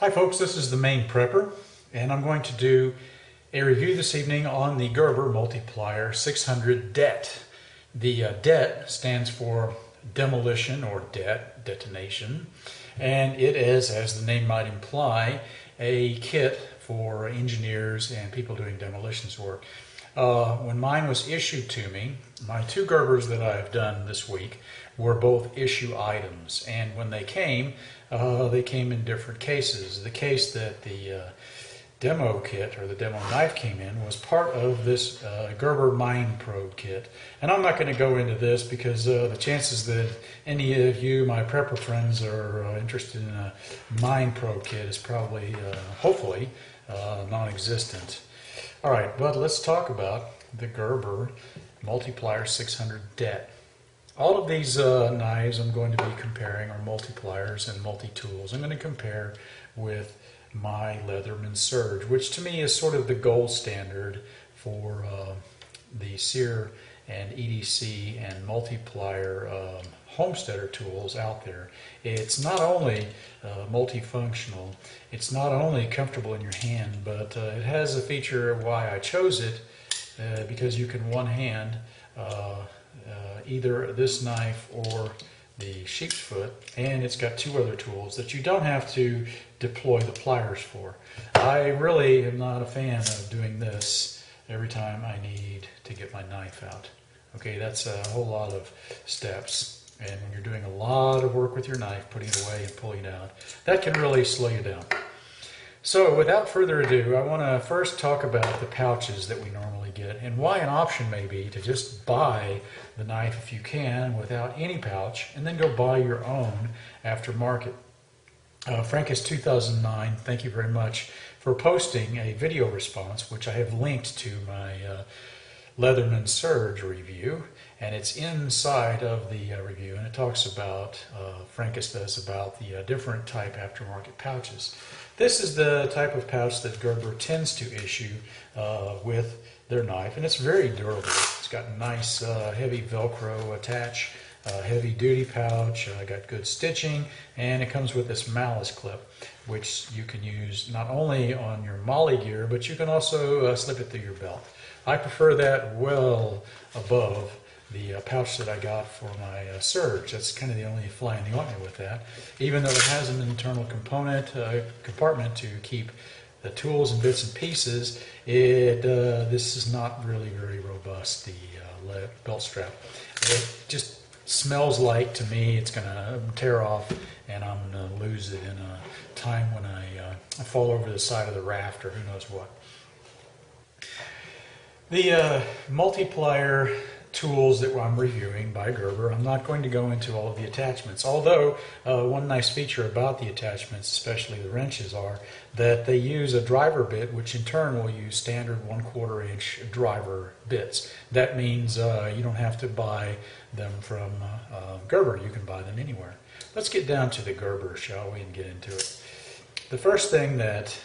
Hi folks, this is the Maineprepper, and I'm going to do a review this evening on the Gerber Multiplier 600DET. The DET stands for demolition or detonation, and it is, as the name might imply, a kit for engineers and people doing demolitions work. When mine was issued to me, my two Gerbers that I've done this week were both issue items, and when they came in different cases. The case that the demo kit or the demo knife came in was part of this Gerber Maineprepper kit, and I'm not going to go into this because the chances that any of you, my prepper friends, are interested in a Maineprepper kit is probably, hopefully, non-existent. All right, but let's talk about the Gerber Multiplier 600DET. All of these knives I'm going to be comparing are multipliers and multi-tools. I'm going to compare with my Leatherman Surge, which to me is sort of the gold standard for the SEER and EDC and multiplier homesteader tools out there. It's not only multifunctional, it's not only comfortable in your hand, but it has a feature of why I chose it, because you can one hand either this knife or the sheep's foot, and it's got two other tools that you don't have to deploy the pliers for. I really am not a fan of doing this every time I need to get my knife out. Okay, that's a whole lot of steps, and when you're doing a lot of work with your knife, putting it away and pulling it out, that can really slow you down. So without further ado, I want to first talk about the pouches that we normally get and why an option may be to just buy the knife if you can without any pouch and then go buy your own aftermarket. Frankus 2009, thank you very much for posting a video response, which I have linked to my Leatherman Surge review, and it's inside of the review, and it talks about, Frankus does, about the different type aftermarket pouches. This is the type of pouch that Gerber tends to issue with their knife, and it's very durable. It's got nice heavy Velcro attach, heavy duty pouch, got good stitching, and it comes with this malice clip, which you can use not only on your molly gear, but you can also slip it through your belt. I prefer that well above the pouch that I got for my Surge. That's kind of the only fly in the ointment with that. Even though it has an internal compartment to keep the tools and bits and pieces, this is not really very robust, the belt strap. It just smells like, to me, it's going to tear off, and I'm going to lose it in a time when I fall over the side of the raft or who knows what. The multiplier tools that I'm reviewing by Gerber, I'm not going to go into all of the attachments, although one nice feature about the attachments, especially the wrenches, are that they use a driver bit, which in turn will use standard 1/4 inch driver bits. That means you don't have to buy them from Gerber, you can buy them anywhere. Let's get down to the Gerber, shall we, and get into it. The first thing that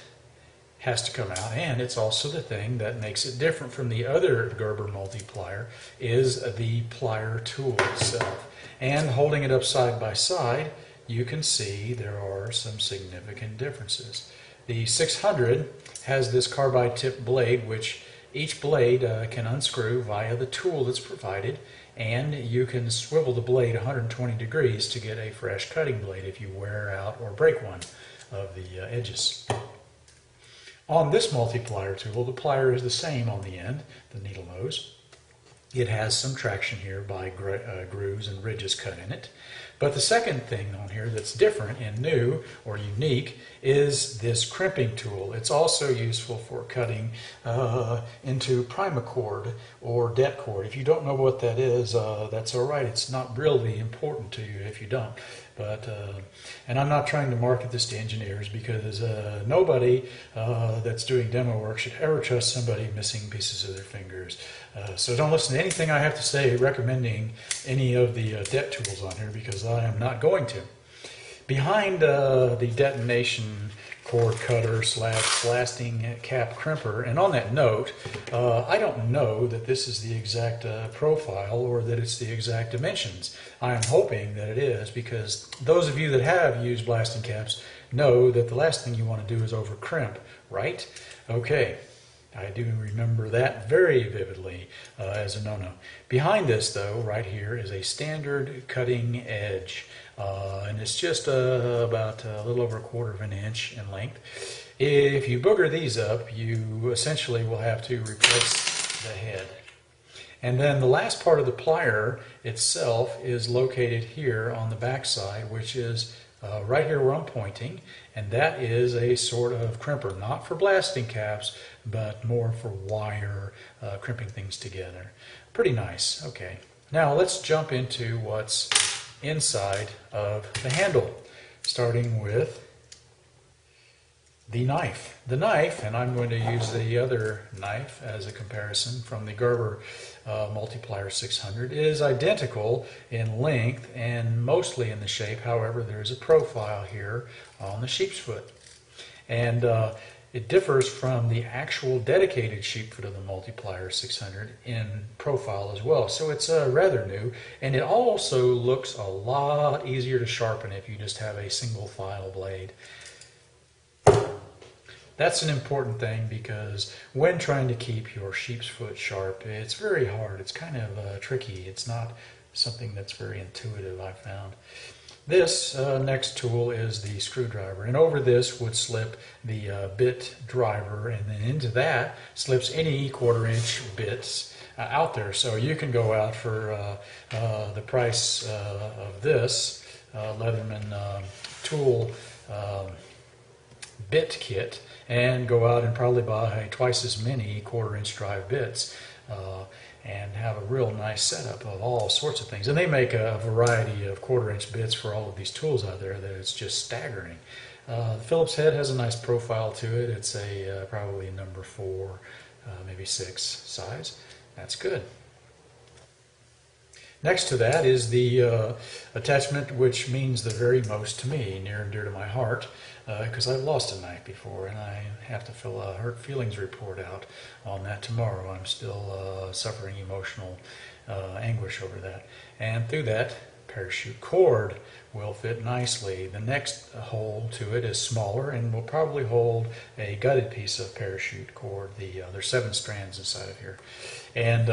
has to come out, and it's also the thing that makes it different from the other Gerber multiplier, is the plier tool itself. And holding it up side by side, you can see there are some significant differences. The 600 has this carbide tip blade, which each blade can unscrew via the tool that's provided, and you can swivel the blade 120 degrees to get a fresh cutting blade if you wear out or break one of the edges. On this multiplier tool, the plier is the same on the end, the needle nose. It has some traction here by grooves and ridges cut in it. But the second thing on here that's different and new or unique is this crimping tool. It's also useful for cutting into primacord or det cord. If you don't know what that is, that's all right. It's not really important to you if you don't. But and I'm not trying to market this to engineers, because nobody that's doing demo work should ever trust somebody missing pieces of their fingers. So don't listen to anything I have to say recommending any of the det tools on here, because I am not going to. Behind the detonation cord cutter / blasting cap crimper. And on that note, I don't know that this is the exact profile or that it's the exact dimensions. I am hoping that it is, because those of you that have used blasting caps know that the last thing you want to do is over crimp, right? Okay. I do remember that very vividly as a no-no. Behind this, though, right here, is a standard cutting edge. And it's just about a little over 1/4 of an inch in length. If you booger these up, you essentially will have to replace the head. And then the last part of the plier itself is located here on the back side, which is right here where I'm pointing, and that is a sort of crimper, not for blasting caps, but more for wire, crimping things together. Pretty nice. Okay, now let's jump into what's inside of the handle, starting with the knife. The knife, and I'm going to use the other knife as a comparison from the Gerber Multiplier 600, is identical in length and mostly in the shape. However, there's a profile here on the sheep's foot. And it differs from the actual dedicated sheep foot of the Multiplier 600 in profile as well. So it's rather new, and it also looks a lot easier to sharpen if you just have a single file blade. That's an important thing, because when trying to keep your sheep's foot sharp, it's very hard. It's kind of tricky. It's not something that's very intuitive, I found. This next tool is the screwdriver, and over this would slip the bit driver, and then into that slips any 1/4 inch bits out there. So you can go out for the price of this Leatherman tool bit kit, and go out and probably buy twice as many 1/4 inch drive bits and have a real nice setup of all sorts of things. And they make a variety of 1/4 inch bits for all of these tools out there that it's just staggering. The Phillips head has a nice profile to it. It's a probably a number 4, maybe 6 size. That's good. Next to that is the attachment which means the very most to me, near and dear to my heart, because I've lost a knife before, and I have to fill a hurt feelings report out on that tomorrow. I'm still suffering emotional anguish over that. And through that, parachute cord will fit nicely. The next hole to it is smaller and will probably hold a gutted piece of parachute cord. There's 7 strands inside of here. And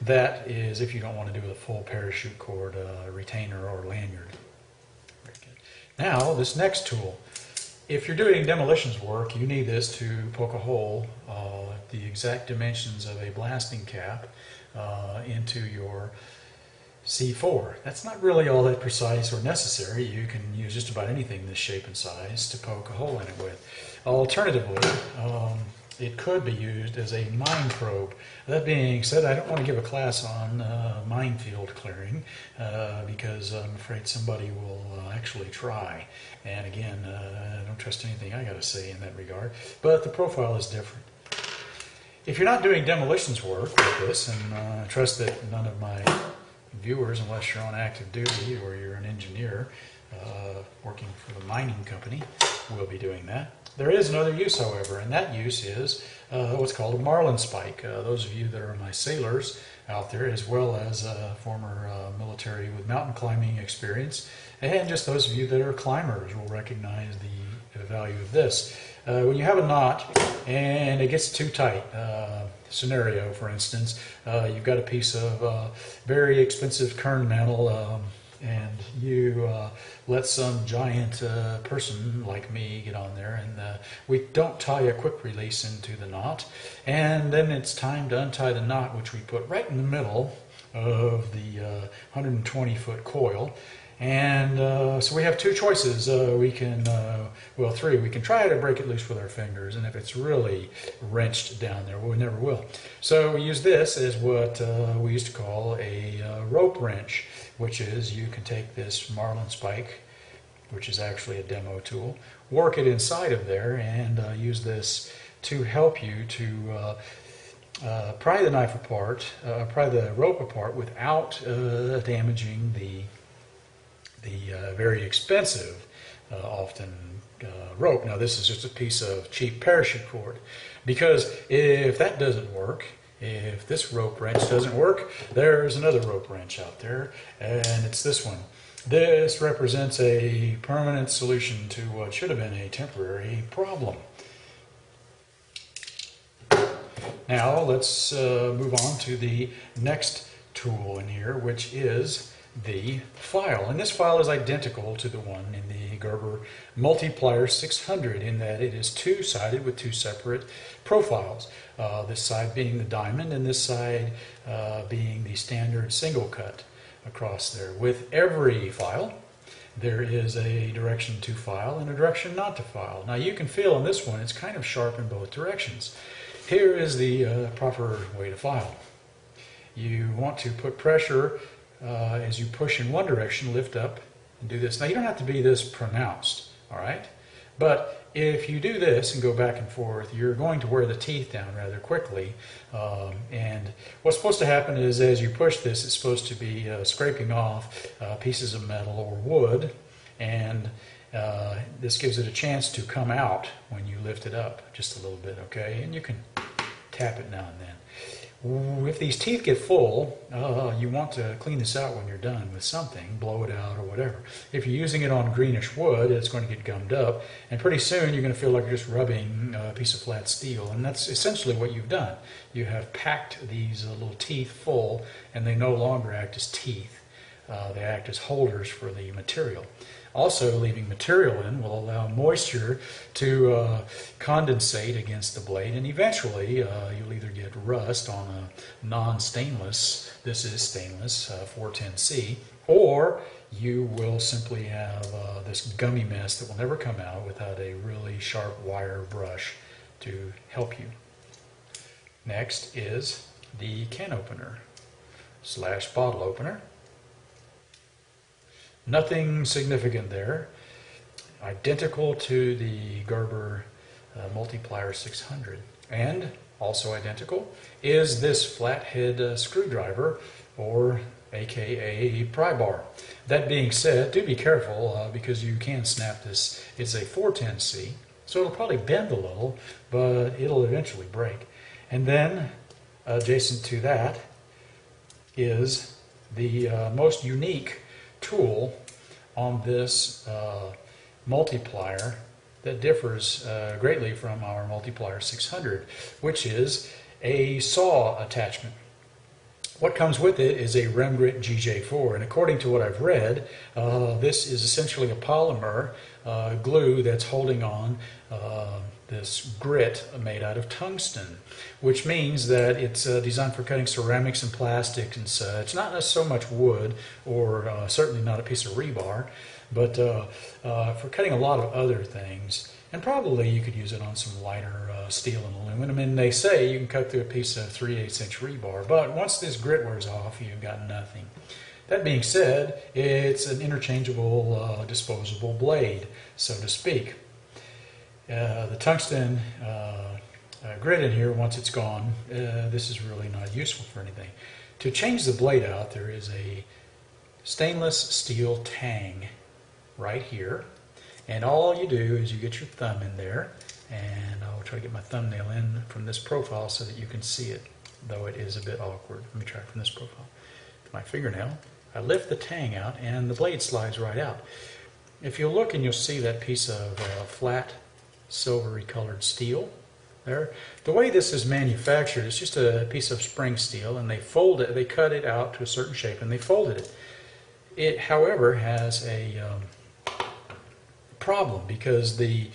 that is if you don't want to do the full parachute cord retainer or lanyard. Very good. Now, this next tool. If you're doing demolitions work, you need this to poke a hole, the exact dimensions of a blasting cap, into your C4. That's not really all that precise or necessary. You can use just about anything this shape and size to poke a hole in it with. Alternatively, it could be used as a mine probe. That being said, I don't want to give a class on minefield clearing because I'm afraid somebody will actually try. And again, I don't trust anything I got to say in that regard. But the profile is different. If you're not doing demolitions work with this, and I trust that none of my viewers, unless you're on active duty or you're an engineer working for the mining company, will be doing that. There is another use, however, and that use is what's called a marlin spike. Those of you that are my sailors out there, as well as former military with mountain climbing experience, and just those of you that are climbers will recognize the value of this. When you have a knot and it gets too tight, scenario for instance, you've got a piece of very expensive kern mantle and you let some giant person like me get on there, and we don't tie a quick release into the knot, and then it's time to untie the knot, which we put right in the middle of the 120-foot coil. And so we have 2 choices. We can, well, 3. We can try to break it loose with our fingers, and if it's really wrenched down there, we never will. So we use this as what we used to call a rope wrench, which is you can take this marlin spike, which is actually a demo tool, work it inside of there, and use this to help you to pry the knife apart, pry the rope apart without damaging the very expensive, often rope. Now this is just a piece of cheap parachute cord, because if that doesn't work, if this rope wrench doesn't work, there's another rope wrench out there, and it's this one. This represents a permanent solution to what should have been a temporary problem. Now let's move on to the next tool in here, which is the file. And this file is identical to the one in the Gerber Multiplier 600 in that it is two-sided with two separate profiles. This side being the diamond and this side being the standard single cut across there. With every file, there is a direction to file and a direction not to file. Now you can feel on this one it's kind of sharp in both directions. Here is the proper way to file. You want to put pressure as you push in one direction, lift up and do this. Now you don't have to be this pronounced, all right? But if you do this and go back and forth, you're going to wear the teeth down rather quickly. And what's supposed to happen is as you push this, it's supposed to be scraping off pieces of metal or wood, and this gives it a chance to come out when you lift it up just a little bit, okay? And you can tap it now and then. If these teeth get full, you want to clean this out when you're done with something, blow it out or whatever. If you're using it on greenish wood, it's going to get gummed up, and pretty soon you're going to feel like you're just rubbing a piece of flat steel, and that's essentially what you've done. You have packed these little teeth full, and they no longer act as teeth. They act as holders for the material. Also, leaving material in will allow moisture to condensate against the blade, and eventually you'll either get rust on a non-stainless, this is stainless, 410C, or you will simply have this gummy mess that will never come out without a really sharp wire brush to help you. Next is the can opener / bottle opener. Nothing significant there. Identical to the Gerber Multiplier 600. And also identical is this flathead screwdriver, or aka pry bar. That being said, do be careful because you can snap this. It's a 410C, so it'll probably bend a little, but it'll eventually break. And then adjacent to that is the most unique tool on this multiplier that differs greatly from our Multiplier 600, which is a saw attachment. What comes with it is a Remgrit GJ4, and according to what I've read, this is essentially a polymer glue that's holding on this grit made out of tungsten, which means that it's designed for cutting ceramics and plastics and such, not so much wood, or certainly not a piece of rebar, but for cutting a lot of other things. And probably you could use it on some lighter steel and aluminum, and they say you can cut through a piece of 3/8" rebar, but once this grit wears off, you've got nothing. That being said, it's an interchangeable disposable blade, so to speak. The tungsten grit in here, once it's gone, this is really not useful for anything. To change the blade out, there is a stainless steel tang right here, and all you do is you get your thumb in there, and I'll try to get my thumbnail in from this profile so that you can see it, though it is a bit awkward. Let me try it from this profile. With my fingernail, I lift the tang out and the blade slides right out. If you look, and you'll see that piece of flat silvery colored steel there. The way this is manufactured, it's just a piece of spring steel, and they fold it, they cut it out to a certain shape and they folded it. It, however, has a problem, because the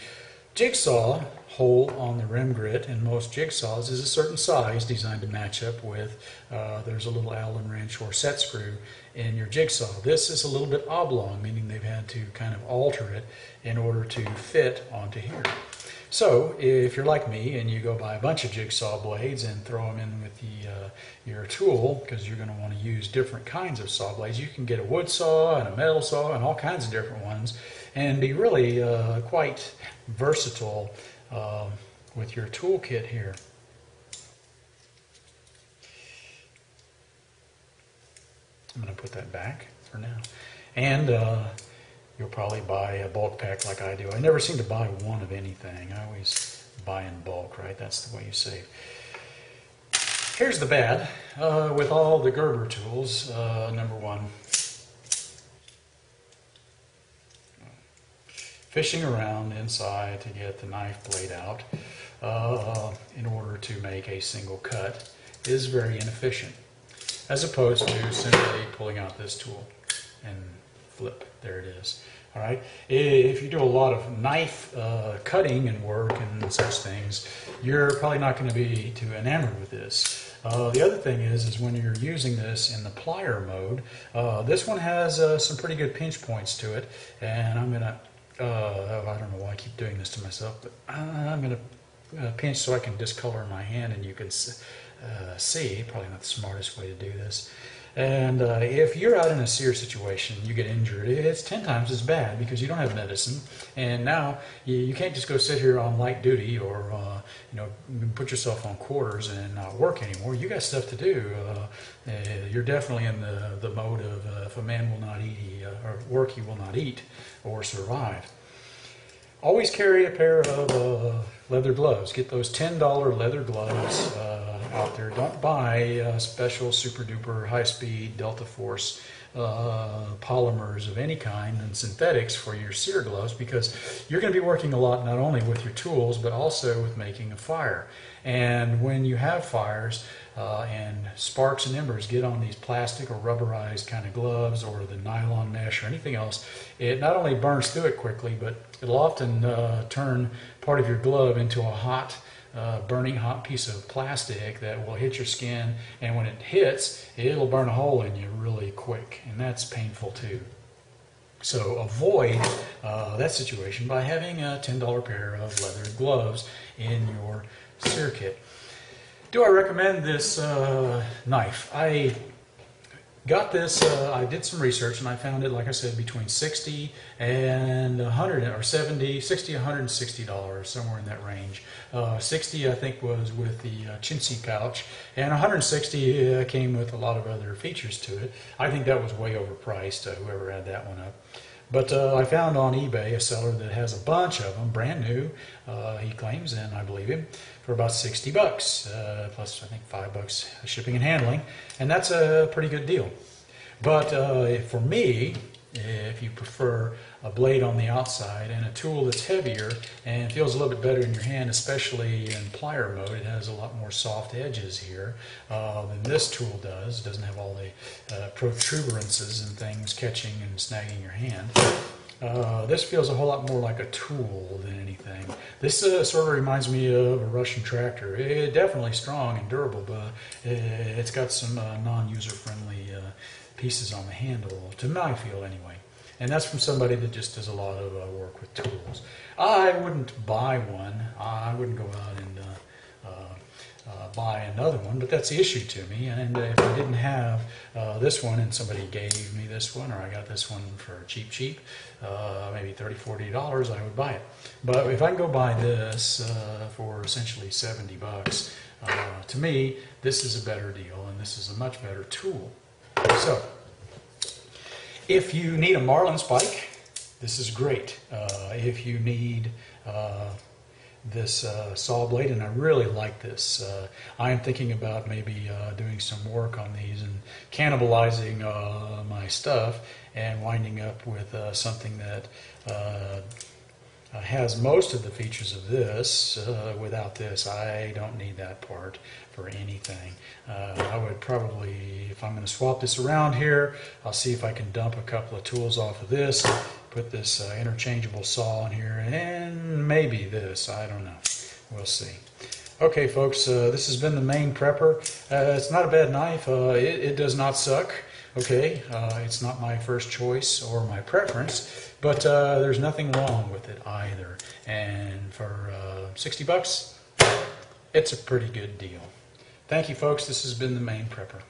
jigsaw hole on the rim grit in most jigsaws is a certain size designed to match up with, there's a little Allen wrench or set screw in your jigsaw. This is a little bit oblong, meaning they've had to kind of alter it in order to fit onto here. So if you're like me and you go buy a bunch of jigsaw blades and throw them in with your tool, because you're going to want to use different kinds of saw blades, you can get a wood saw and a metal saw and all kinds of different ones, and be really quite versatile with your toolkit here. I'm going to put that back for now. And you'll probably buy a bulk pack like I do. I never seem to buy one of anything. I always buy in bulk, right? That's the way you save. Here's the bad. With all the Gerber tools, number one, fishing around inside to get the knife blade out in order to make a single cut is very inefficient, as opposed to simply pulling out this tool and flip. There it is. All right. If you do a lot of knife cutting and work and such things, you're probably not going to be too enamored with this. The other thing is when you're using this in the plier mode, this one has some pretty good pinch points to it, and I'm going to I don't know why I keep doing this to myself, but I'm going to pinch so I can discolor my hand and you can see. Probably not the smartest way to do this. And if you're out in a sear situation, you get injured, it's 10 times as bad because you don't have medicine. And now you can't just go sit here on light duty or put yourself on quarters and not work anymore. You got stuff to do. You're definitely in the mode of if a man will not eat or work, he will not eat or survive. Always carry a pair of leather gloves. Get those $10 leather gloves out there. Don't buy special super duper high speed Delta Force polymers of any kind and synthetics for your sear gloves, because you're going to be working a lot not only with your tools but also with making a fire. And when you have fires and sparks and embers get on these plastic or rubberized kind of gloves or the nylon mesh or anything else, it not only burns through it quickly, but it'll often turn part of your glove into a hot burning hot piece of plastic that will hit your skin, and when it hits, it'll burn a hole in you really quick, and that's painful too. So avoid that situation by having a $10 pair of leather gloves in your sear kit. Do I recommend this knife? I got this, I did some research and I found it, like I said, between $60 and $160, somewhere in that range. 60 I think was with the chintzy pouch, and 160 came with a lot of other features to it. I think that was way overpriced, whoever had that one up. But I found on eBay a seller that has a bunch of them, brand new, he claims, and I believe him, for about 60 bucks, plus I think $5 shipping and handling, and that's a pretty good deal. But for me, if you prefer a blade on the outside and a tool that's heavier and feels a little bit better in your hand, especially in plier mode, it has a lot more soft edges here than this tool does. It doesn't have all the protuberances and things catching and snagging your hand. This feels a whole lot more like a tool than anything. This sort of reminds me of a Russian tractor. It's definitely strong and durable, but it's got some non-user-friendly pieces on the handle, to my feel anyway. And that's from somebody that just does a lot of work with tools. I wouldn't buy one. I wouldn't go out and buy another one, but that's the issue to me. And if I didn't have this one and somebody gave me this one, or I got this one for cheap, maybe $30, $40, I would buy it. But if I can go buy this for essentially 70 bucks, to me, this is a better deal, and this is a much better tool. So, if you need a marlin spike, this is great. If you need this saw blade, and I really like this. I am thinking about maybe doing some work on these and cannibalizing my stuff and winding up with something that has most of the features of this without this. I don't need that part for anything. I would probably, if I'm going to swap this around here, I'll see if I can dump a couple of tools off of this, put this interchangeable saw in here, and maybe this. I don't know. We'll see. Okay, folks, this has been the Maineprepper. It's not a bad knife. It does not suck. Okay, it's not my first choice or my preference, but there's nothing wrong with it either. And for 60 bucks, it's a pretty good deal. Thank you, folks. This has been the Maineprepper.